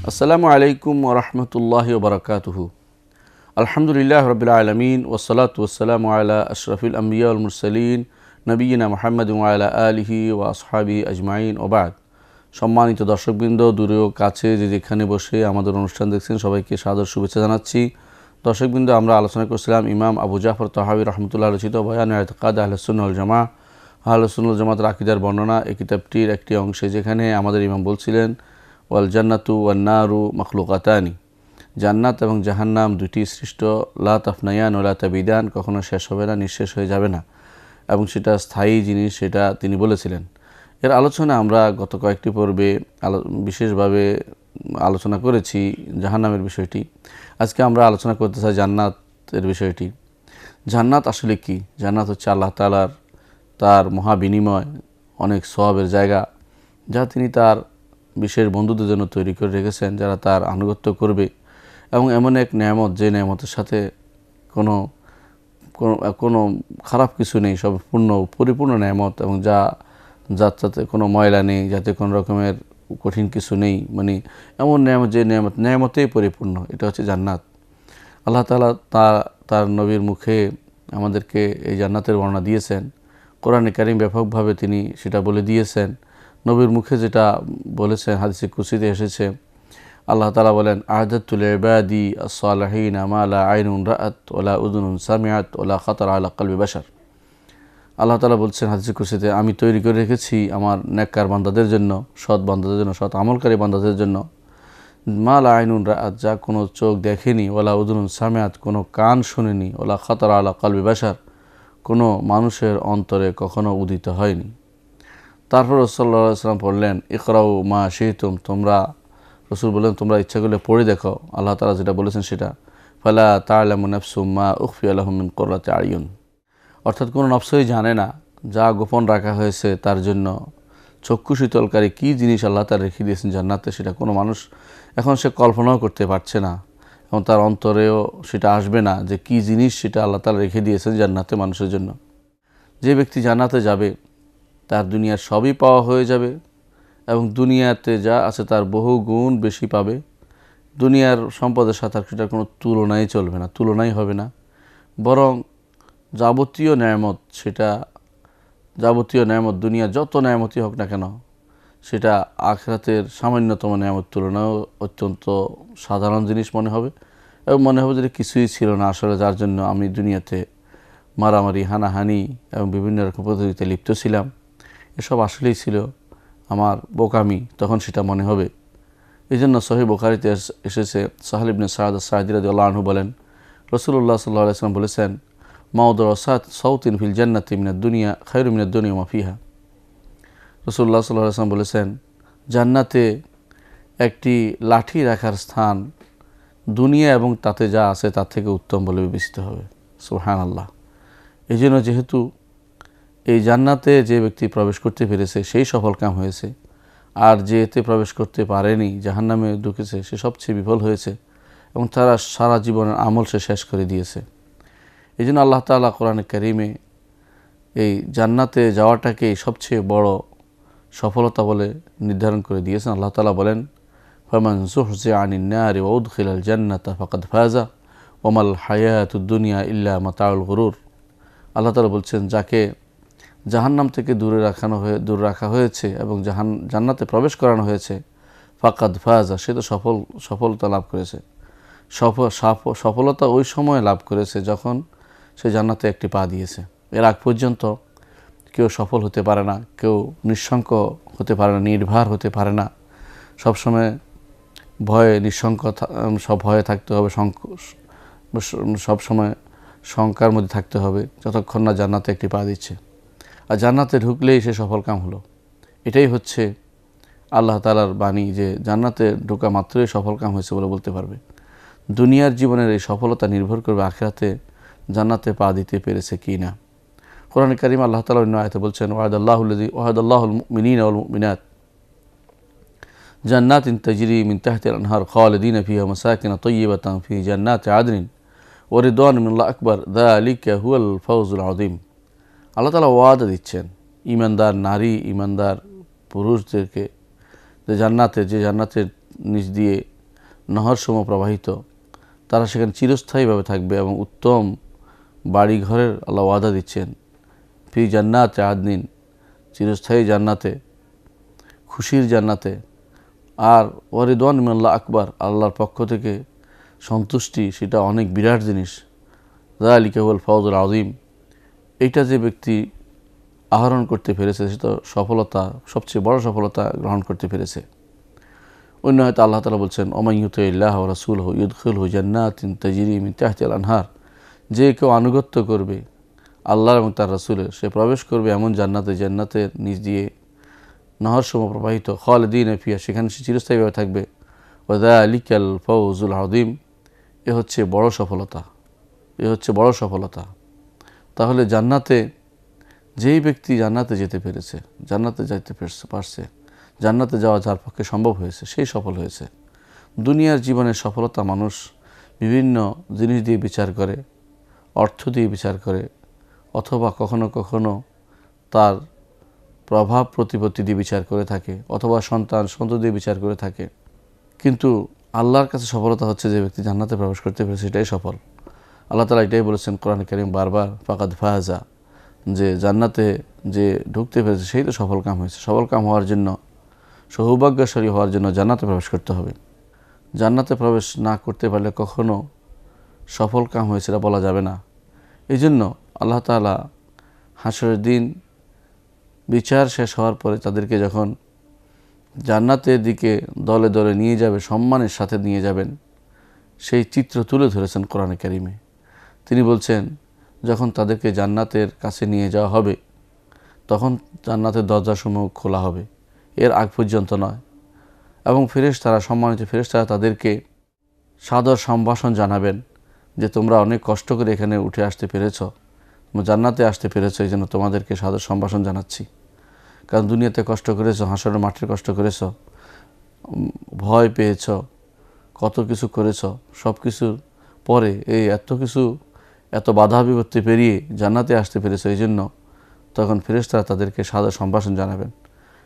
আসসালামু আলাইকুম ওয়া রাহমাতুল্লাহি ওয়া বারাকাতুহু। আলহামদুলিল্লাহ রাব্বিল আলামিন ওয়াসসালাতু ওয়াসসালামু আলা আশরাফিল আমবিয়া ওয়াল মুরসালিন নবিয়িনা মুহাম্মাদিন ওয়া আলা আলিহি ওয়া আসহাবিহি আজমাইন ওয়া বা'দ। সম্মানিত দর্শকবৃন্দ, দূরে ও কাছে যে যেখানে বসে আমাদের অনুষ্ঠান দেখছেন সবাইকে সাদর শুভেচ্ছা জানাচ্ছি। দর্শকবৃন্দ, আমরা আলোচনা করছিলাম ইমাম আবু জাফর তাহাবী রাহমাতুল্লাহ রচিত বয়ান ইতিকাদ আহলুস সুন্নাহ ওয়াল জামাআহ, আহলুস সুন্নাহ ওয়াল জামাতের আকীদার বর্ণনা, এই কিতাবটির একটি অংশে যেখানে আমাদের ইমাম বলছিলেন ওয়াল জান্নাতু ওয়ান নারু মাখলুকাতানি, জান্নাত এবং জাহান্নাম দুটি সৃষ্ট, লা তাফনায়ান ওয়া লা তাবিদান, কখনো শেষ হবে না, নিঃশেষ হয়ে যাবে না, এবং সেটা স্থায়ী জিনিস, সেটা তিনি বলেছিলেন। এর আলোচনা আমরা গত কয়েকটি পর্বে বিশেষভাবে আলোচনা করেছি জাহান্নামের বিষয়টি। আজকে আমরা আলোচনা করতে চাই জান্নাতের বিষয়টি। জান্নাত আসলে কি? জান্নাত হচ্ছে আল্লাহ তাআলার তার মহাবিনিময় অনেক সওয়াবের জায়গা, যা তিনি তার বিশেষ বন্ধুদের জন্য তৈরি করে রেখেছেন, যারা তার আনুগত্য করবে, এবং এমন এক নেয়ামত যে নেয়ামতের সাথে কোনো কোনো খারাপ কিছু নেই, সব পরিপূর্ণ নেয়ামত, এবং যাতে কোনো ময়লা নেই, যাতে কোনো রকমের কঠিন কিছু নেই, মানে এমন নেয়ামত যে নেয়ামতেই পরিপূর্ণ, এটা হচ্ছে জান্নাত। আল্লাহ তাআলা তার নবীর মুখে আমাদেরকে এই জান্নাতের বর্ণনা দিয়েছেন। কোরআনে কারীম ব্যাপকভাবে তিনি সেটা বলে দিয়েছেন। নবীর মুখে যেটা বলেছেন হাদিসে কুদসিতে এসেছে, আল্লাহ তাআলা বলেন, আ'দাতু লি'ইবাদি আস-সালিহিনা মা লা আইনুন রাআত ওয়া লা উযুনুন সামিআত ওয়া লা খাতারা আলা কলবি বাশার। আল্লাহ তাআলা বলছেন হাদিসে কুদসিতে, আমি তৈরি করে রেখেছি আমার নেককার বান্দাদের জন্য, সৎ বান্দাদের জন্য, সৎ আমলকারী বান্দাদের জন্য, মা লা আইনুন রাআত, যা কোনো চোখ দেখেনি, ওয়া লা উযুনুন সামিআত, কোনো কান শুনেনি, ওয়া লা খাতারা আলা কলবি বাশার, কোনো মানুষের অন্তরে কখনো উদিত হয়নি। তারপর রাসূল সাল্লাল্লাহু আলাইহি ওয়াসাল্লাম পড়লেন, ইকরাউ মা শি'তুম, তোমরা, রাসূল বললেন, তোমরা ইচ্ছা করলে পড়ে দেখো আল্লাহ তাআলা যেটা বলেছেন সেটা। ফালা তা'লামু নাফসুম মা উখফিয়া লাহুম মিন কুররাতি আ'য়ুন, অর্থাৎ কোনো নফসই জানে না যা গোপন রাখা হয়েছে তার জন্য চক্ষু শীতলকারী কী জিনিস আল্লাহ তাআলা রেখে দিয়েছেন জান্নাতে, সেটা কোনো মানুষ এখন সে কল্পনাও করতে পারছে না, এবং তার অন্তরেও সেটা আসবে না যে কী জিনিস সেটা আল্লাহ তাআলা রেখে দিয়েছেন জান্নাতে মানুষের জন্য। যে ব্যক্তি জান্নাতে যাবে তার দুনিয়ার সবই পাওয়া হয়ে যাবে, এবং দুনিয়াতে যা আছে তার বহু গুণ বেশি পাবে। দুনিয়ার সম্পদের সাথে আর সেটার কোনো তুলনাই চলবে না, তুলনাই হবে না, বরং যাবতীয় নেয়ামত দুনিয়ার যত নেয়ামতই হোক না কেন, সেটা আখিরাতের সামান্যতম নেয়ামত তুলনাও অত্যন্ত সাধারণ জিনিস মনে হবে, এবং মনে হবে যে কিছুই ছিল না আসলে, যার জন্য আমি দুনিয়াতে মারামারি, হানাহানি এবং বিভিন্ন রকম পদ্ধতিতে লিপ্ত ছিলাম, এসব আসলেই ছিল আমার বোকামি, তখন সেটা মনে হবে। এই জন্য সহিহ বুখারীতে এসেছে, সাহল ইবনে সাদ আস-সাঈদী রাদিয়াল্লাহু আনহু বলেন, রাসূলুল্লাহ সাল্লাল্লাহু আলাইহি ওয়াসাল্লাম বলেছেন, মাউদুউ সাউতিন ফিল জান্নাতি মিনাদ দুনিয়া খায়রুম মিনাদ দুনিয়া ওয়া মা ফিহা। রাসূলুল্লাহ সাল্লাল্লাহু আলাইহি ওয়াসাল্লাম বলেছেন, জান্নাতে একটি লাঠি রাখার স্থান দুনিয়া এবং তাতে যা আছে তার থেকে উত্তম বলে বিবেচিত হবে। সুবহানাল্লাহ। এই জন্য যেহেতু এই জান্নাতে যে ব্যক্তি প্রবেশ করতে পেরেছে সেই সফল কাম হয়েছে, আর যে এতে প্রবেশ করতে পারেনি, জাহান্নামে ঢুকেছে, সে সবচেয়ে বিফল হয়েছে, এবং তারা সারা জীবনের আমল সে শেষ করে দিয়েছে। এই জন্য আল্লাহ তাআলা কোরআনে কারীমে এই জান্নাতে যাওয়াটাকেই সবচেয়ে বড় সফলতা বলে নির্ধারণ করে দিয়েছেন। আল্লাহ তাআলা বলেন, ফামান যুহজিয়া আনিন নারি ওয়া উদখিলাল জান্নাতা ফাকাদ ফাজা ওয়া মাল হায়াতুদ দুনিয়া ইল্লা মাতাউল গুরুর। আল্লাহ তাআলা বলছেন, যাকে জাহান্নাম থেকে দূরে রাখা হয়েছে এবং জান্নাতে প্রবেশ করানো হয়েছে, ফাকাদ ফাজা, সে তো সফলতা লাভ করেছে। সফলতা ওই সময় লাভ করেছে যখন সে জান্নাতে একটি পা দিয়েছে। এর আগ পর্যন্ত কেউ সফল হতে পারে না, কেউ নিঃশঙ্ক হতে পারে না, নির্ভর হতে পারে না, সবসময় ভয়ে থাকতে হবে, সবসময় শঙ্কার মধ্যে থাকতে হবে, যতক্ষণ না জান্নাতে একটি পা দিচ্ছে। আর জান্নাতে ঢুকলেই সে সফল কাম হলো। এটাই হচ্ছে আল্লাহ তাআলার বাণী, যে জান্নাতে ঢোকা মাত্রই সফল কাম হয়েছে বলে বলতে পারবে। দুনিয়ার জীবনের এই সফলতা নির্ভর করবে আখিরাতে জান্নাতে পা দিতে পেরেছে কি না। কোরআনে কারীমে আল্লাহ তাআলা অন্য আয়াতে বলছেন, ওয়াদাল্লাহুল মুমিনিনা ওয়াল মুমিনাত জান্নাতিন তাজরি মিন তাহতিল আনহার খালিদিনা ফিহা মাসাকিন তাইয়্যিবাতান ফি জান্নাতি আদনিন ওয়া রিদওয়ানুম মিনাল্লাহি আকবার যালিকা হুয়াল ফাওজুল আযীম। আল্লাহ তাআলা ওয়াদা দিচ্ছেন ঈমানদার নারী, ঈমানদার পুরুষদেরকে যে জান্নাতের নিচ দিয়ে নহরসমূহ প্রবাহিত, তারা সেখানে চিরস্থায়ীভাবে থাকবে এবং উত্তম বাড়িঘরের আল্লাহ ওয়াদা দিচ্ছেন। ফি জান্নাতে আদনিন, চিরস্থায়ী জান্নাতে, খুশির জান্নাতে। আর ওয়ারিদওয়ান মিনাল্লাহ আকবার, আল্লাহর পক্ষ থেকে সন্তুষ্টি, সেটা অনেক বিরাট জিনিস। যালিকা হুয়াল ফাওজুল আযীম, এইটা যে ব্যক্তি আহরণ করতে পেরেছে সেটা সফলতা, সবচেয়ে বড় সফলতা গ্রহণ করতে পেরেছে। অন্য হয়তো আল্লাহ তাআলা বলছেন, ওমান ইউতিইল্লাহ ওয়া রাসূলহু ইউদখিলহু জান্নাতিন তাজরি মিন তাহতিহাল আনহার, যে কেউ আনুগত্য করবে আল্লাহ এবং তার রাসূলের, সে প্রবেশ করবে এমন জান্নাতে, জান্নাতের নিচ দিয়ে নহরসমূহ প্রবাহিত, খালিদিনা ফিহা, সেখানে সে চিরস্থায়ীভাবে থাকবে। ওয়া যালিকাল ফাওজুল আযীম, এ হচ্ছে বড় সফলতা, এ হচ্ছে বড় সফলতা। তাহলে জান্নাতে, যেই ব্যক্তি জান্নাতে যেতে পেরেছে, জান্নাতে যাইতে পারছে, জান্নাতে যাওয়া যার পক্ষে সম্ভব হয়েছে, সেই সফল হয়েছে। দুনিয়ার জীবনের সফলতা মানুষ বিভিন্ন জিনিস দিয়ে বিচার করে, অর্থ দিয়ে বিচার করে, অথবা কখনো কখনো তার প্রভাব প্রতিপত্তি দিয়ে বিচার করে থাকে, অথবা সন্তান সন্ততি দিয়ে বিচার করে থাকে। কিন্তু আল্লাহর কাছে সফলতা হচ্ছে যে ব্যক্তি জান্নাতে প্রবেশ করতে পেরেছে, সেটাই সফল। আল্লাহ তাআলা এটাই বলেছেন কোরআনে কারীম বারবার, ফাকাদ ফাজা, যে জান্নাতে যে ঢুকতে পেরেছে সেই তো সফল কাম হয়েছে। সফল কাম হওয়ার জন্য, সৌভাগ্যশালী হওয়ার জন্য জান্নাতে প্রবেশ করতে হবে। জান্নাতে প্রবেশ না করতে পারলে কখনো সফল কাম হয়েছে এটা বলা যাবে না। এই জন্য আল্লাহ তাআলা হাসরের দিন বিচার শেষ হওয়ার পরে তাদেরকে যখন জান্নাতের দিকে দলে দলে নিয়ে যাবে, সম্মানের সাথে নিয়ে যাবেন, সেই চিত্র তুলে ধরেছেন কোরআনে কারীমে। তিনি বলছেন, যখন তাদেরকে জান্নাতের কাছে নিয়ে যাওয়া হবে, তখন জান্নাতের দরজাসমূহ খোলা হবে, এর আগ পর্যন্ত নয়। এবং ফেরেশতারা, সম্মানিত ফেরেশতারা তাদেরকে সাদর সম্ভাষণ জানাবেন যে তোমরা অনেক কষ্ট করে এখানে উঠে আসতে পেরেছ, জান্নাতে আসতে পেরেছ, এই জন্য তোমাদেরকে সাদর সম্ভাষণ জানাচ্ছি। কারণ দুনিয়াতে কষ্ট করেছ, হাসরের মাঠে কষ্ট করেছ, ভয় পেয়েছ, কত কিছু করেছ, সব কিছুর পরে এই এত বাধা বিপত্তি পেরিয়ে জান্নাতে আসতে পেরেছ, এই জন্য তখন ফেরেশতারা তাদেরকে সাদর সম্ভাষণ জানাবেন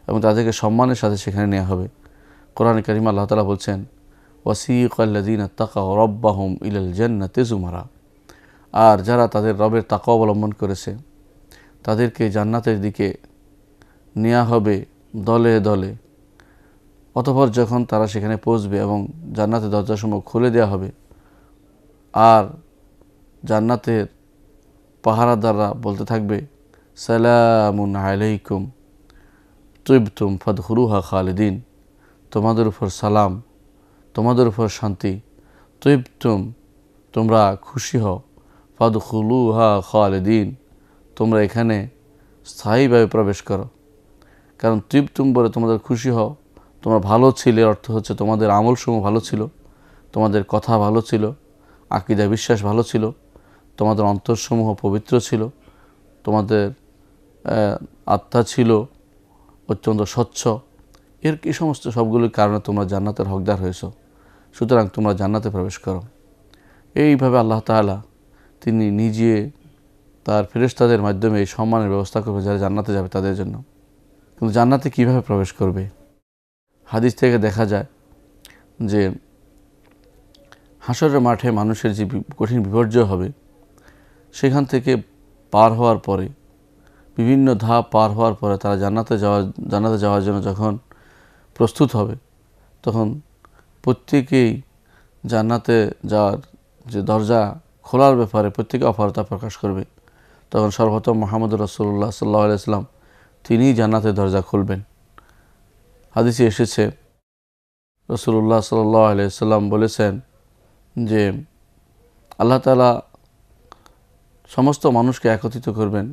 এবং তাদেরকে সম্মানের সাথে সেখানে নেওয়া হবে। কোরআনে কারীমে আল্লাহ তাআলা বলছেন, ওয়াসিকাল্লাযীনা তাকাউ রাব্বাহুম ইলাল জান্নাতি যুমারা, আর যারা তাদের রবের তাকওয়া অবলম্বন করেছে তাদেরকে জান্নাতের দিকে নেওয়া হবে দলে দলে। অতঃপর যখন তারা সেখানে পৌঁছবে এবং জান্নাতের দরজাসমূহ খুলে দেওয়া হবে, আর জান্নাতের পাহারাদাররা বলতে থাকবে, সালামুন আলাইকুম তিবতুম ফাদখুলুহা খালিদিন, তোমাদের উপর সালাম, তোমাদের উপর শান্তি, তিবতুম, তোমরা খুশি হও, ফাদখুলুহা খালিদিন, তোমরা এখানে স্থায়ীভাবে প্রবেশ করো। কারণ তিবতুম বলে তোমাদের খুশি হও, তোমরা ভালো ছিলে, অর্থ হচ্ছে তোমাদের আমলসমূহ ভালো ছিল, তোমাদের কথা ভালো ছিল, আকীদা বিশ্বাস ভালো ছিল, তোমাদের অন্তরসমূহ পবিত্র ছিল, তোমাদের আত্মা ছিল অত্যন্ত স্বচ্ছ, এর কি সমস্ত সবগুলোর কারণে তোমরা জান্নাতের হকদার হয়েছ, সুতরাং তোমরা জান্নাতে প্রবেশ করো। এইভাবে আল্লাহ তাআলা তিনি নিজে তার ফেরেশতাদের মাধ্যমে এই সম্মানের ব্যবস্থা করবে যারা জান্নাতে যাবে তাদের জন্য। কিন্তু জান্নাতে কিভাবে প্রবেশ করবে? হাদিস থেকে দেখা যায় যে হাসরের মাঠে মানুষের যে কঠিন বিপর্যয় হবে, সেখান থেকে পার হওয়ার পরে, বিভিন্ন ধাপ পার হওয়ার পরে তারা জান্নাতে যাওয়ার জন্য যখন প্রস্তুত হবে, তখন প্রত্যেকেই জান্নাতে যাওয়ার যে দরজা খোলার ব্যাপারে প্রত্যেকে অপারগতা প্রকাশ করবে। তখন সর্বপ্রথম মুহাম্মদুর রাসূলুল্লাহ সাল্লাল্লাহু আলাইহি ওয়াসাল্লাম তিনিই জান্নাতের দরজা খুলবেন। হাদিসে এসেছে, রাসূলুল্লাহ সাল্লাল্লাহু আলাইহি ওয়াসাল্লাম বলেছেন যে আল্লাহ তাআলা সমস্ত মানুষকে একত্রিত করবেন,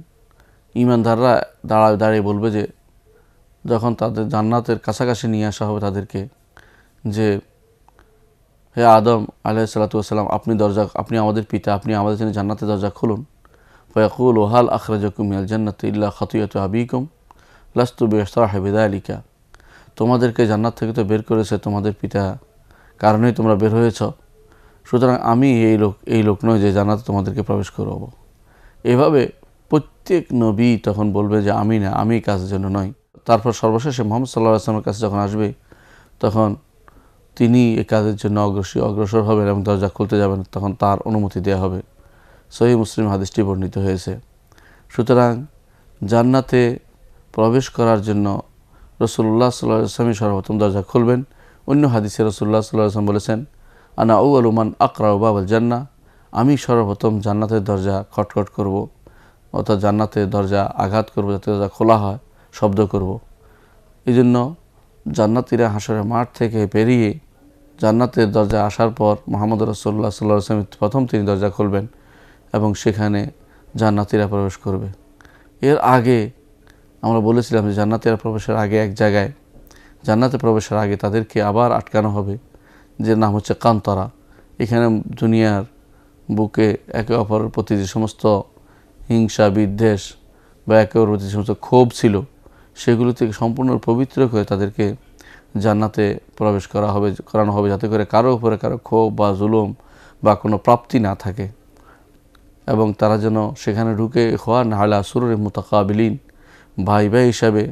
ঈমানদাররা দাঁড়িয়ে বলবে যে, যখন তাদের জান্নাতের কাছাকাছি নিয়ে আসা হবে তাদেরকে, যে হে আদম আলাইহিস সালাতু ওয়াস সালাম, আপনি আমাদের পিতা, আপনি আমাদের জন্য জান্নাতের দরজা খুলুন। ফায়াকুলু হাল আখরাজাকুম মিনাল জান্নাতি ইল্লা খাতিয়াতু আবিকুম লাস্তু বিসাহিবি যালিকা, তোমাদেরকে জান্নাত থেকে তো বের করেছে তোমাদের পিতা, কারণেই তোমরা বের হয়েছ, সুতরাং আমি এই লোক নয় যে জান্নাতে তোমাদেরকে প্রবেশ করাবো। এভাবে প্রত্যেক নবী তখন বলবে যে আমি না, আমি কাজের জন্য নয়। তারপর সর্বশেষে মুহাম্মদ সাল্লাল্লাহু আলাইহি ওয়াসাল্লামের কাছে যখন আসবে, তখন তিনি এই কাজের জন্য অগ্রসর হবেন এবং দরজা খুলতে যাবেন, তখন তার অনুমতি দেওয়া হবে। সহিহ মুসলিম হাদিসটি বর্ণিত হয়েছে। সুতরাং জান্নাতে প্রবেশ করার জন্য রাসূলুল্লাহ সাল্লাল্লাহু আলাইহি ওয়াসাল্লাম সর্বপ্রথম দরজা খুলবেন। অন্য হাদিসে রাসূলুল্লাহ সাল্লাল্লাহু আলাইহি ওয়াসাল্লাম বলেছেন, আনা আউয়ালু মান আকরাউ বাবাল জান্নাহ, আমি সর্বপ্রথম জান্নাতের দরজা খটখট করব, অর্থাৎ জান্নাতের দরজা আঘাত করব, যাতে দরজা খোলা হয়, শব্দ করব। এই জন্য জান্নাতীরা হাসরের মাঠ থেকে বেরিয়ে জান্নাতের দরজা আসার পর মুহাম্মদ রাসূলুল্লাহ সাল্লাল্লাহু আলাইহি ওয়াসাল্লাম প্রথম তিনি দরজা খুলবেন এবং সেখানে জান্নাতীরা প্রবেশ করবে। এর আগে আমরা বলেছিলাম যে জান্নাতীরা প্রবেশের আগে এক জায়গায়, জান্নাতে প্রবেশের আগে তাদেরকে আবার আটকানো হবে, যে নাম হচ্ছে কান্তরা। এখানে দুনিয়ার বুকে একে অপরের প্রতি যে সমস্ত হিংসা, বিদ্বেষ বা একে অপরের প্রতি যে সমস্ত ক্ষোভ ছিল, সেগুলো থেকে সম্পূর্ণ পবিত্র করে তাদেরকে জান্নাতে প্রবেশ করানো হবে, যাতে করে কারো উপরে কারো ক্ষোভ বা জুলুম বা কোনো প্রাপ্তি না থাকে, এবং তারা যেন সেখানে ঢুকে খোয়া না আলা সুরুরে মুতাকাবিলিন, ভাই ভাই হিসাবে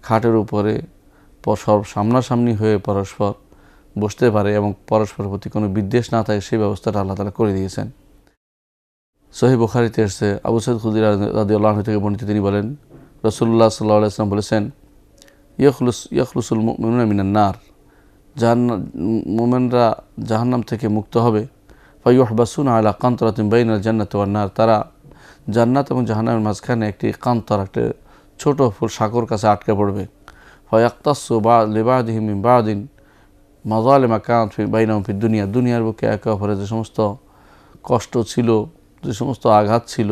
খাটের উপরে সামনাসামনি হয়ে পরস্পর বসতে পারে এবং পরস্পরের প্রতি কোনো বিদ্বেষ না থাকে, সেই ব্যবস্থাটা আল্লাহ তাআলা করে দিয়েছেন। সহিহ বুখারীতে এসেছে, আবু সাঈদ খুদরী রাদিয়াল্লাহু আনহু থেকে বর্ণিত, তিনি বলেন, রাসূলুল্লাহ সাল্লাল্লাহু আলাইহি ওয়াসাল্লাম বলেছেন, ইয়াখলুসুল মুমিনুনা মিনান নার, মুমিনরা জাহান্নাম থেকে মুক্ত হবে। ফায়ুহবাসুনা আলা কান্তরাতিন বাইনাল জান্নাতি ওয়ান নার, তারা জান্নাত এবং জাহান্নামের মাঝখানে একটি কান্তরা, একটা ছোট সাঁকোর কাছে আটকে পড়বে। ফায়াক্তাসু লিবাদিহিম মিন বাদিন মাযালিমা কানাত ফি বাইনাহুম ফিদ দুনিয়া, দুনিয়ার বুকে একে অপরের যে সমস্ত কষ্ট ছিল, যে সমস্ত আঘাত ছিল,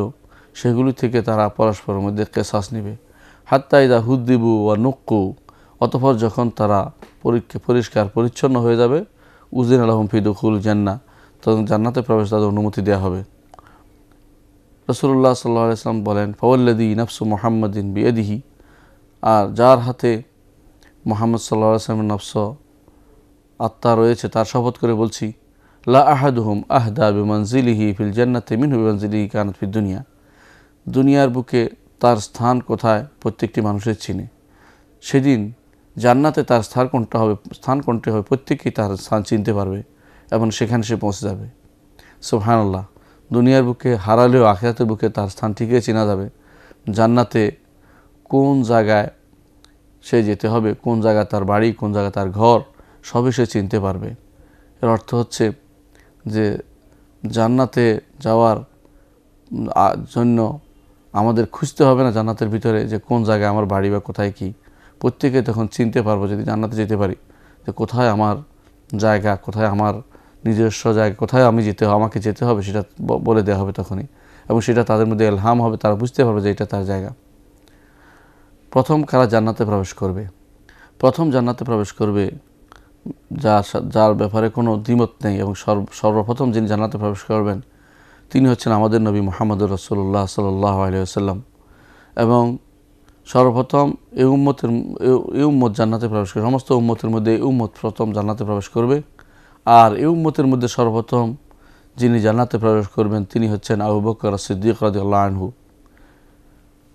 সেগুলি থেকে তারা পরস্পরের মধ্যে কিসাস নেবে। হাত্তা ইযা হুদ্দিবু ওয়া নুক্কু, অতঃপর যখন তারা পরিষ্কার পরিচ্ছন্ন হয়ে যাবে, উযিনা লাহুম ফি দুখুল জান্নাহ, তখন জান্নাতে প্রবেশ তাদের অনুমতি দেওয়া হবে। রাসূলুল্লাহ সাল্লাল্লাহু আলাইহি ওয়াসাল্লাম বলেন, ফাওয়াল্লাযী নাফসু মুহাম্মাদিন বিয়াদিহি, আর যার হাতে মুহাম্মদ সাল্লাল্লাহু আলাইহি ওয়াসাল্লামের নফস, আত্মা রয়েছে, তার শপথ করে বলছি, লা আহাদুহুম আহদা বিমানজিলিহি ফিল জান্নাতি মিনহু বিমানজিলিহি কানাত ফিদ দুনিয়া, দুনিয়ার বুকে তার স্থান কোথায় প্রত্যেকটি মানুষের চিনে, সেদিন জান্নাতে তার স্থান কোনটি হবে প্রত্যেকেই তার স্থান চিনতে পারবে এবং সেখানে সে পৌঁছে যাবে। সুবহানাল্লাহ, দুনিয়ার বুকে হারালেও আখিরাতের বুকে তার স্থান ঠিকই চেনা যাবে। জান্নাতে কোন জায়গায় সে যেতে হবে, কোন জায়গায় তার বাড়ি, কোন জায়গায় তার ঘর, সবই সে চিনতে পারবে। এর অর্থ হচ্ছে যে জান্নাতে যাওয়ার জন্য আমাদের খুঁজতে হবে না জান্নাতের ভিতরে যে কোন জায়গায় আমার বাড়ি বা কোথায় কি, প্রত্যেকে তখন চিনতে পারবো যদি জান্নাতে যেতে পারি, যে কোথায় আমার জায়গা, কোথায় আমার নিজস্ব জায়গা, কোথায় আমাকে যেতে হবে, সেটা বলে দেওয়া হবে তখনই, এবং সেটা তাদের মধ্যে ইলহাম হবে, তারা বুঝতে পারবে যে এটা তার জায়গা। প্রথম কারা জান্নাতে প্রবেশ করবে? প্রথম জান্নাতে প্রবেশ করবে যার ব্যাপারে কোনো দ্বিমত নেই, এবং সর্বপ্রথম যিনি জান্নাতে প্রবেশ করবেন তিনি হচ্ছেন আমাদের নবী মুহাম্মদুর রাসূলুল্লাহ সাল্লাল্লাহু আলাইহি ওয়াসাল্লাম। এবং সর্বপ্রথম এই উম্মত জান্নাতে প্রবেশ করবে, সমস্ত উম্মতের মধ্যে এই উম্মত প্রথম জান্নাতে প্রবেশ করবে। আর এই উম্মতের মধ্যে সর্বপ্রথম যিনি জান্নাতে প্রবেশ করবেন তিনি হচ্ছেন আবু বকর সিদ্দিক রাদিয়াল্লাহু আনহু।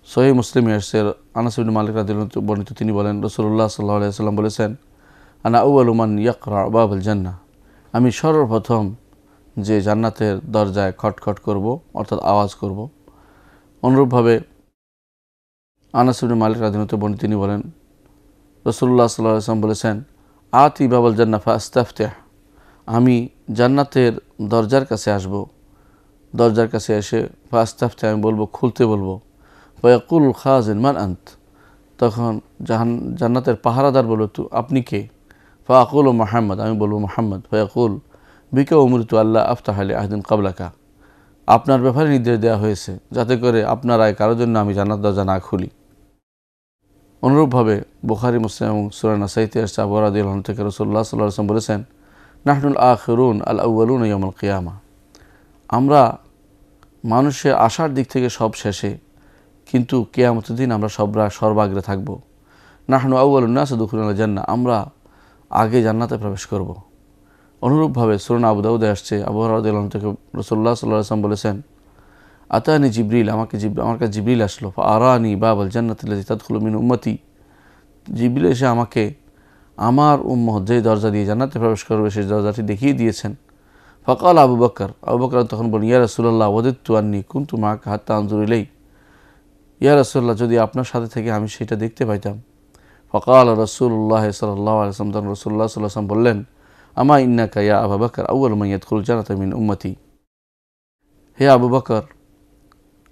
সহিহ মুসলিমে এসেছে, আনাস ইবনে মালিক রাদিয়াল্লাহু আনহু বর্ণিত, তিনি বলেন, রাসূলুল্লাহ সাল্লাল্লাহু আলাইহি ওয়াসাল্লাম বলেছেন, আনা আউয়ালু মান ইয়াকরা বাবাল জান্নাহ, আমি সর্বপ্রথম যে জান্নাতের দরজায় খটখট করব, অর্থাৎ আওয়াজ করব। অনুরূপভাবে আনাস ইবনে মালিক রাদিয়াল্লাহু আনহু বর্ণিত, তিনি বলেন, রাসূলুল্লাহ সাল্লাল্লাহু আলাইহি ওয়াসাল্লাম বলেছেন, আতি বাবাল জান্নাহ ফাস্তাফতিহ, আমি জান্নাতের দরজার কাছে আসব, দরজার কাছে এসে ফাস্তাফতিহ, আমি বলবো, খুলতে বলবো। ফায়াকুল খাজিন মান আন্ত, তখন জান্নাতের পাহারাদার বলল, আপনি কে? ফাকুল মুহাম্মদ, আমি বলবো মুহাম্মদ। ফায়াকুল বিকা উমরিতু আল্লাহ আফতাহ আলি আহদিন কাবলাকা, আপনার ব্যাপারে নির্দেশ দেওয়া হয়েছে যাতে করে আপনার আয় কারোর জন্য আমি জান্নাত দরজা না খুলি। অনুরূপভাবে বুখারী, মুসলিম এবং সূরা নাসাইতে এসেছে, আবু হুরায়রা রাদিয়াল্লাহু আনহু থেকে রাসূলুল্লাহ সাল্লাল্লাহু আলাইহি ওয়াসাল্লাম বলেছেন, নাহনুল আখিরুন আল আউয়ালুন ইয়াউমুল কিয়ামা, আমরা মানুষের আশার দিক থেকে সব শেষে, কিন্তু কিয়ামতের দিন আমরা সর্বাগ্রে থাকব। নাহনু আউয়ালুন নাস দুখুলুল জান্নাহ, আমরা আগে জান্নাতে প্রবেশ করব। অনুরূপভাবে সুনান আবু দাউদে আসছে, আবু হুরায়রা রাদিয়াল্লাহু আনহু থেকে রাসূলুল্লাহ সাল্লাল্লাহু আলাইহি ওয়াসাল্লাম বলেছেন, আতানি জিবরিল, আমার কাছে জিবরিল আসলো, ফাআরানি বাবাল জান্নাতি আল্লাতী তাদখুলু মিন উম্মতি, জিবরিল এসে আমাকে আমার উম্মত যে দরজা দিয়ে জান্নাতে প্রবেশ করবে সেই দরজাটি দেখিয়ে দিয়েছেন। ফকাল আবু বকর তখন বলেন, ইয়া রাসূলুল্লাহ ওয়াদিতু আন্নী কুনতু মাআকা হাত্তা আনজুর ইলাই। ইয়া রাসূলুল্লাহ, যদি আপনার সাথে থেকে আমি সেটা দেখতে পাইতাম। ফকাল রাসূলুল্লাহ সাল্লাল্লাহু আলাইহি ওয়াসাল্লাম, তখন রাসূলুল্লাহ সাল্লাল্লাহু আলাইহি ওয়াসাল্লাম বললেন, আমা ইন্নাকা ইয়া আবু বকর আউয়ালু মান ইয়াদখুলুল জান্নাতা মিন উম্মতি। হে আবু বকর,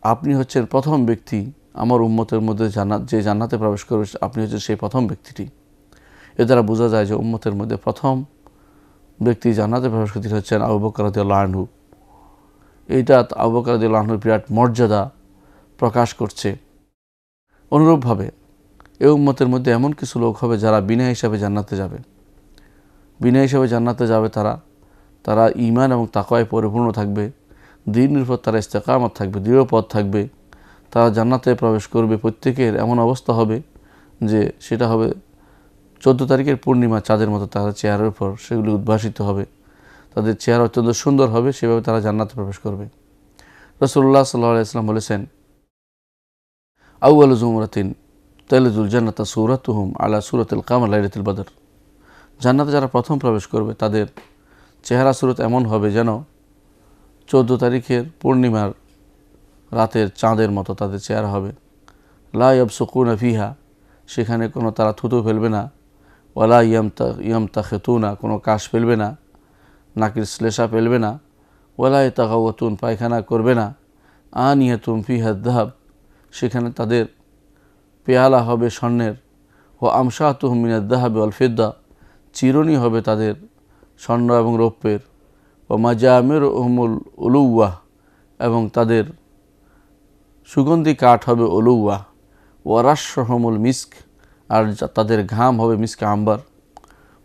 আপনি হচ্ছেন প্রথম ব্যক্তি আমার উম্মতের মধ্যে যে জান্নাতে প্রবেশ করবে, আপনি হচ্ছেন সেই প্রথম ব্যক্তিটি। এ দ্বারা বোঝা যায় যে উম্মতের মধ্যে প্রথম ব্যক্তি জান্নাতে প্রবেশ করতে হচ্ছেন আবু বকর রাদিয়াল্লাহু আনহু। এইটা আবু বকর রাদিয়াল্লাহু আনহুর বিরাট মর্যাদা প্রকাশ করছে। অনুরূপভাবে এই উম্মতের মধ্যে এমন কিছু লোক হবে যারা বিনা হিসাবে জান্নাতে যাবে। বিনা হিসাবে জান্নাতে যাবে তারা ঈমান এবং তাকওয়ায় পরিপূর্ণ থাকবে, দ্বীনের উপর তারা ইস্তেকামত থাকবে, দৃঢ় পথ থাকবে। তারা জান্নাতে প্রবেশ করবে, প্রত্যেকের এমন অবস্থা হবে যে সেটা হবে 14 তারিখের পূর্ণিমা চাঁদের মতো তাদের চেহারার উপর সেগুলি উদ্ভাসিত হবে। তাদের চেহারা অত্যন্ত সুন্দর হবে, সেভাবে তারা জান্নাতে প্রবেশ করবে। রাসূলুল্লাহ সাল্লাল্লাহু আলাইহি ওয়াসাল্লাম বলেছেন, আউয়ালু জুমরাতিন তালিজুল জান্নাতা সূরাতুহুম আলা সূরাতিল কামার লাইলাতুল বদর। জান্নাতে যারা প্রথম প্রবেশ করবে তাদের চেহারা সুরত এমন হবে যেন 14 তারিখের পূর্ণিমার রাতের চাঁদের মতো তাদের চেহারা হবে। লা ইয়াবসুকুনা ফিহা, সেখানে কোনো তারা থুতু ফেলবে না। ওয়ালা ইয়ামতাখিতুনা, কোনো কাশ ফেলবে না, নাকির শ্লেষা ফেলবে না। ওয়ালা ইয়াতাগাওয়াতুন, পায়খানা করবে না। আনিয়াতুম ফিহা যাহাব, সেখানে তাদের পেয়ালা হবে স্বর্ণের। ও আমশাতুহুম মিনাদ যাহাবি ওয়াল ফিদ্দা, চিরুনি হবে তাদের স্বর্ণ এবং রৌপ্যের। ও মাজামিরুহুমুল উলুওয়াহ, এবং তাদের সুগন্ধি কাঠ হবে উলুওয়াহ। ওয়ারাশহুমুল মিস্ক, আর তাদের ঘাম হবে মিস্ক আম্বার।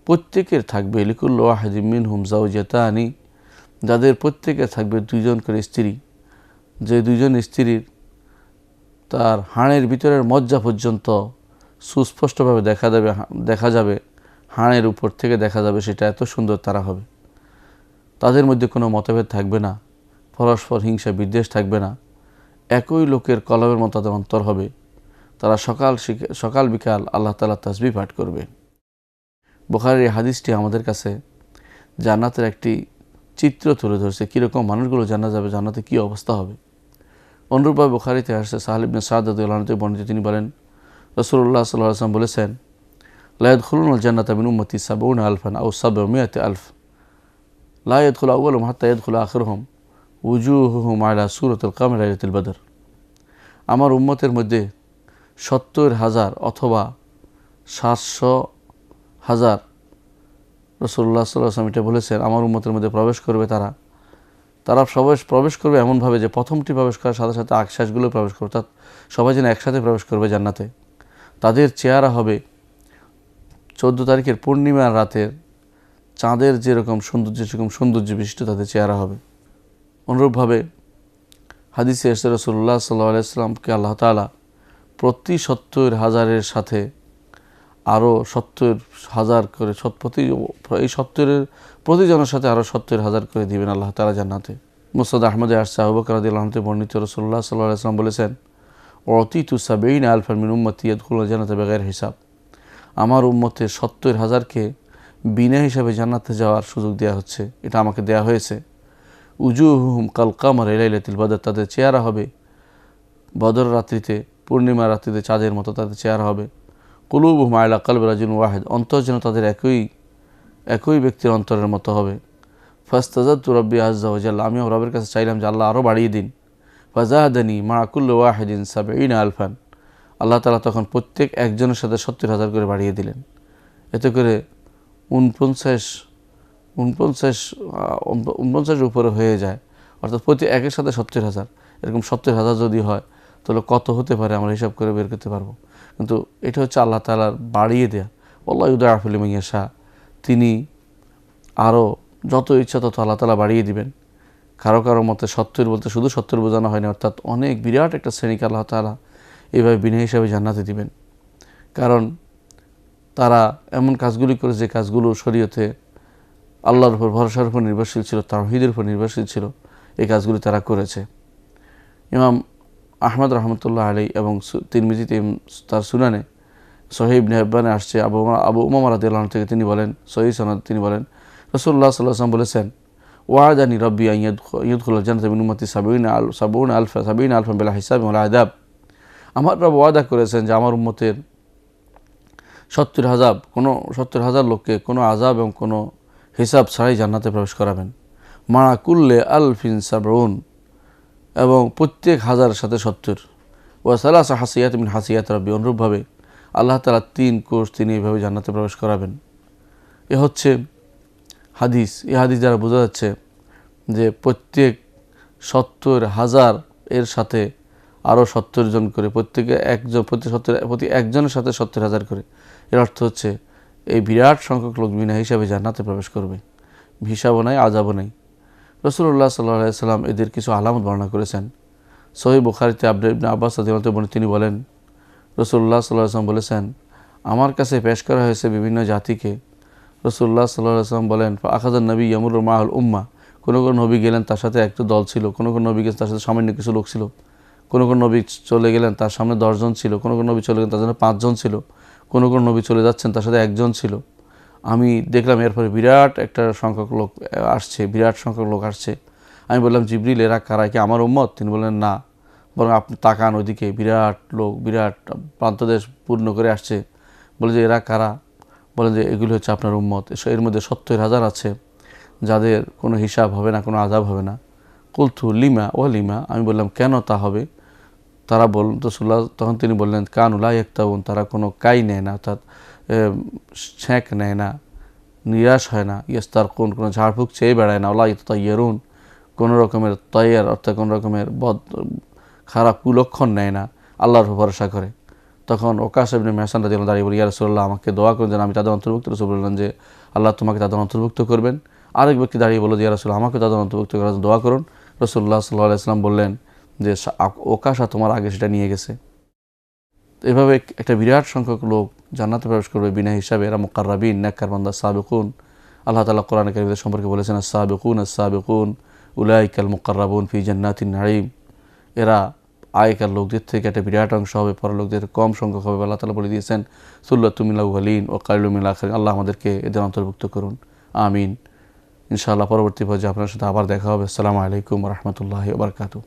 প্রত্যেকের থাকবে লিকুল্লি ওয়াহিদিন মিনহুম যাওজাতানি, যাদের প্রত্যেকের থাকবে 2 জন করে স্ত্রী। যে 2 জন স্ত্রীর তার হাড়ের ভিতরের মজ্জা পর্যন্ত সুস্পষ্টভাবে দেখা যাবে, হাড়ের উপর থেকে দেখা যাবে, সেটা এত সুন্দর তারা হবে। তাদের মধ্যে কোনো মতভেদ থাকবে না, পরস্পর হিংসা বিদ্বেষ থাকবে না। একই লোকের কলমের মতো তাদের অন্তর হবে। তারা সকাল বিকাল আল্লাহ তাআলা তাসবিহ পাঠ করবে। বুখারীর এই হাদিসটি আমাদের কাছে জান্নাতের একটি চিত্র তুলে ধরছে, কীরকম মানুষগুলো জান্নাত যাবে, জান্নাতে কী অবস্থা হবে। অনুরূপভাবে বুখারীতে আসছে, সাহল ইবনে সাদ রাদিয়াল্লাহু আনহু বর্ণিত, তিনি বলেন, রাসূলুল্লাহ সাল্লাল্লাহু আলাইহি ওয়াসাল্লাম বলেছেন, লা ইয়াদখুলুনাল জান্নাতা মিন উম্মতি ৭০,০০০ আও ৭০০,০০০। লা ইয়াদখুলু আউয়ালুহুম হাত্তা ইয়াদখুলু আখিরুহুম উজুহুহুম আলা সূরাতিল কামার লাইলাতুল বদর। আমার উম্মতের মধ্যে ৭০,০০০ অথবা ৭০০,০০০, রাসূলুল্লাহ সাল্লাল্লাহু আলাইহি ওয়াসাল্লাম এটা বলেছেন, আমার উম্মতের মধ্যে প্রবেশ করবে। তারা প্রবেশ করবে এমনভাবে যে প্রথমটি প্রবেশ করার সাথে সাথে আশ্বাসগুলো প্রবেশ করবে, অর্থাৎ সবাই যেন একসাথে প্রবেশ করবে জান্নাতে। তাদের চেহারা হবে 14 তারিখের পূর্ণিমার রাতের চাঁদের যেরকম সৌন্দর্য, সেরকম সৌন্দর্য বিশিষ্ট তাদের চেহারা হবে। অনুরূপভাবে হাদিসে এসে রাসূলুল্লাহ সাল্লাল্লাহু আলাইহি ওয়াসাল্লামকে আল্লাহ তাআলা প্রতি ৭০,০০০-এর সাথে আরও ৭০,০০০ করে, এই ৭০-এর প্রতিজনের সাথে আরও ৭০,০০০ করে দিবেন আল্লাহ তাআলা জান্নাতে। মুসনাদ আহমদে আসছে, আবু বকর রাদিয়াল্লাহু আনহু বর্ণিত, রাসূলুল্লাহ সাল্লাল্লাহু আলাইহি ওয়াসাল্লাম বলেছেন, উতিতু ৭০,০০০ মিন উম্মতি ইয়াদখুলুনা জান্নাতা বিগাইরি হিসাব। আমার উম্মতের ৭০,০০০কে বিনা হিসাবে জান্নাতে যাওয়ার সুযোগ দেওয়া হচ্ছে, এটা আমাকে দেয়া হয়েছে। উজুহুহুম কাল কামার লাইলাতুল বদর, তাদের চেহারা হবে বদর রাত্রিতে, পূর্ণিমা রাত্রিতে চাঁদের মতো তাদের চেহারা হবে। কুলুবুহুম আলা কলবি রাজুলিন ওয়াহিদ, অন্তর যেন তাদের একই ব্যক্তির অন্তরের মতো হবে। ফাস্তাজাদতু রাব্বি আযজা ওয়া জাল্লা, আমি আমার রবের কাছে চাইলাম যে আল্লাহ আরও বাড়িয়ে দিন। ফাজাদানি মা কুল্লি ওয়াহিদিন ৭০,০০০। আল্লাহ তাআলা তখন প্রত্যেক একজনের সাথে ৭০,০০০ করে বাড়িয়ে দিলেন। এতে করে ৪৯ উপরে হয়ে যায়, অর্থাৎ প্রতি একের সাথে ৭০,০০০। এরকম ৭০,০০০ যদি হয় তাহলে কত হতে পারে আমরা হিসাব করে বের করতে পারবো। কিন্তু এটা হচ্ছে আল্লাহ তাআলার বাড়িয়ে দেয়া। আল্লাহু ইউদাইফু লিমান ইয়াশা, তিনি আরও যত ইচ্ছা তত আল্লাহ তাআলা বাড়িয়ে দিবেন। কারো মতে ৭০ বলতে শুধু ৭০ বোঝানো হয়নি, অর্থাৎ অনেক বিরাট একটা শ্রেণীকে আল্লাহ তাআলা এইভাবে বিনা হিসাবে জান্নাতে দিবেন। কারণ তারা এমন কাজগুলি করে যে কাজগুলো শরীয়তে আল্লাহর উপর ভরসার উপর নির্ভরশীল ছিল, তাওহীদের উপর নির্ভরশীল ছিল, এই কাজগুলি তারা করেছে। ইমাম আহমদ রহমতুল্লাহ আলাইহি এবং তিরমিজিতে তার সুনানে সহিহ ইবনে হিব্বানে আসছে আবু উমামা রাদিয়াল্লাহু আনহু থেকে তিনি বলেন, সহিহ সনদ তিনি বলেন, রাসূলুল্লাহ সাল্লাল্লাহু আলাইহি ওয়াসাল্লাম বলেছেন, ওয়াদানি রব্বি আন ইয়াদখুলাল জান্নাতা মিন উম্মতি 70 আলফান বিলা হিসাব ওয়ালা আযাব। আমার রব ওয়াদা করেছেন যে আমার উম্মতের 70,000 লোককে কোনো আযাব এবং কোনো হিসাব ছাড়াই জান্নাতে প্রবেশ করাবেন। মারা কুল্লে আলফিন সাবউন, এবং প্রত্যেক হাজারের সাথে 70। ওয়া সালাসা হাসিয়াত মিন হাসিয়াত রব্বি, অনুরূপভাবে আল্লাহ তাআলা 3 কোষ তিনি এইভাবে জান্নাতে প্রবেশ করাবেন। এ হচ্ছে হাদিস। এই হাদিস দ্বারা বোঝা যাচ্ছে যে প্রত্যেক 70,000 এর সাথে আরও 70 জন করে, প্রত্যেকে একজন, প্রতি একজনের সাথে 70,000 করে। এর অর্থ হচ্ছে এই বিরাট সংখ্যক লোক বিনা হিসাবে জান্নাতে প্রবেশ করবে, হিসাবও নাই, আযাবও নাই। রাসূলুল্লাহ সাল্লাল্লাহু আলাইহি সাল্লাম এদের কিছু আলামত বর্ণনা করেছেন। সহিহ বুখারীতে আব্দুল্লাহ ইবনে আব্বাস রাদিয়াল্লাহু আনহু তিনি বলেন, রাসূলুল্লাহ সাল্লাল্লাহু আলাইহি সাল্লাম বলেছেন, আমার কাছে পেশ করা হয়েছে বিভিন্ন জাতিকে। রাসূলুল্লাহ সাল্লাল্লাহু আলাইহি সাল্লাম বলেন, আখাযান নবী ইয়ামুরু মাআল উম্মাহ, কোনো নবী গেলেন তার সাথে একটা দল ছিল, কোনো নবী গেলেন তার সাথে সামান্য কিছু লোক ছিল, কোনো নবী চলে গেলেন তার সামনে 10 জন ছিল, কোনো নবী চলে গেলেন তার সামনে 5 জন ছিল, কোনো নবী চলে যাচ্ছেন তার সাথে 1 জন ছিল। আমি দেখলাম এরপরে বিরাট একটা সংখ্যক লোক আসছে, বিরাট সংখ্যক লোক আসছে। আমি বললাম, জিবরিল এরা কারা, কি আমার উম্মত? তিনি বললেন না, বরং আপনি তাকান ওইদিকে, বিরাট লোক, বিরাট প্রান্তদেশ পূর্ণ করে আসছে। বলে যে এরা কারা? বলেন যে এগুলি হচ্ছে আপনার উম্মত। এর মধ্যে 70,000 আছে যাদের কোনো হিসাব হবে না, কোনো আযাব হবে না। কুলতু লিমা ও লিমা, আমি বললাম কেন তা হবে? তারা বললেন, রাসূলুল্লাহ তখন তিনি বললেন, কানু লা ইয়াক্তাউন, তারা কোনো কাই নেয় না, অর্থাৎ ছ্যাঁক নেয় না, নিরাশ হয় না, ইয়াস্তারকুন, কোনো ঝাড়ফুঁক চেয়ে বেড়ায় না, ওলা ইয়াতাইয়ারুন, কোনো রকমের তৈয়ার অর্থাৎ কোনো রকমের খারাপ কুলক্ষণ নেয় না, আল্লাহর ভরসা করে। তখন ওকাশ ইবনে মেহসান রাদিয়াল্লাহু আনহু দাঁড়িয়ে বলি, ইয়া রাসূলুল্লাহ আমাকে দোয়া করুন যেন আমি তাদের অন্তর্ভুক্ত। রাসূল বললেন যে আল্লাহ তোমাকে তাদের অন্তর্ভুক্ত করবেন। আরেক ব্যক্তি দাঁড়িয়ে বলল, ইয়া রাসূলুল্লাহ আমাকে তাদের অন্তর্ভুক্ত করার জন্য দোয়া করুন। রাসূলুল্লাহ সাল্লাল্লাহু আলাইহি ওয়াসাল্লাম বললেন যে ওকাশা তোমার আগে সেটা নিয়ে গেছে। এভাবে একটা বিরাট সংখ্যক লোক জান্নাতে প্রবেশ করবে বিনা হিসাবে। এরা মুকাররাবিন, নেককার বান্দা, সাবিকুন। আল্লাহ তাআলা কোরআনে কারীমে সম্পর্কে বলেছেন, আস-সাবিকুন উলাইকাল মুকাররাবুন ফি জান্নাতিন নাঈম। এরা আগেকার লোকদের থেকে একটা বিরাট অংশ হবে, পরলোকদের কম সংখ্যক হবে। আল্লাহ তাআলা বলে দিয়েছেন, সুল্লাতুম মিনাল আউয়ালিন ওয়া কালিলুম মিনাল আখিরিন। আল্লাহ আমাদেরকে এদের অন্তর্ভুক্ত করুন, আমিন। ইনশাআল্লাহ পরবর্তী পর্যায়ে আপনার সাথে আবার দেখা হবে। আসসালামু আলাইকুম ওয়া রাহমাতুল্লাহি ওয়া বারাকাতুহু।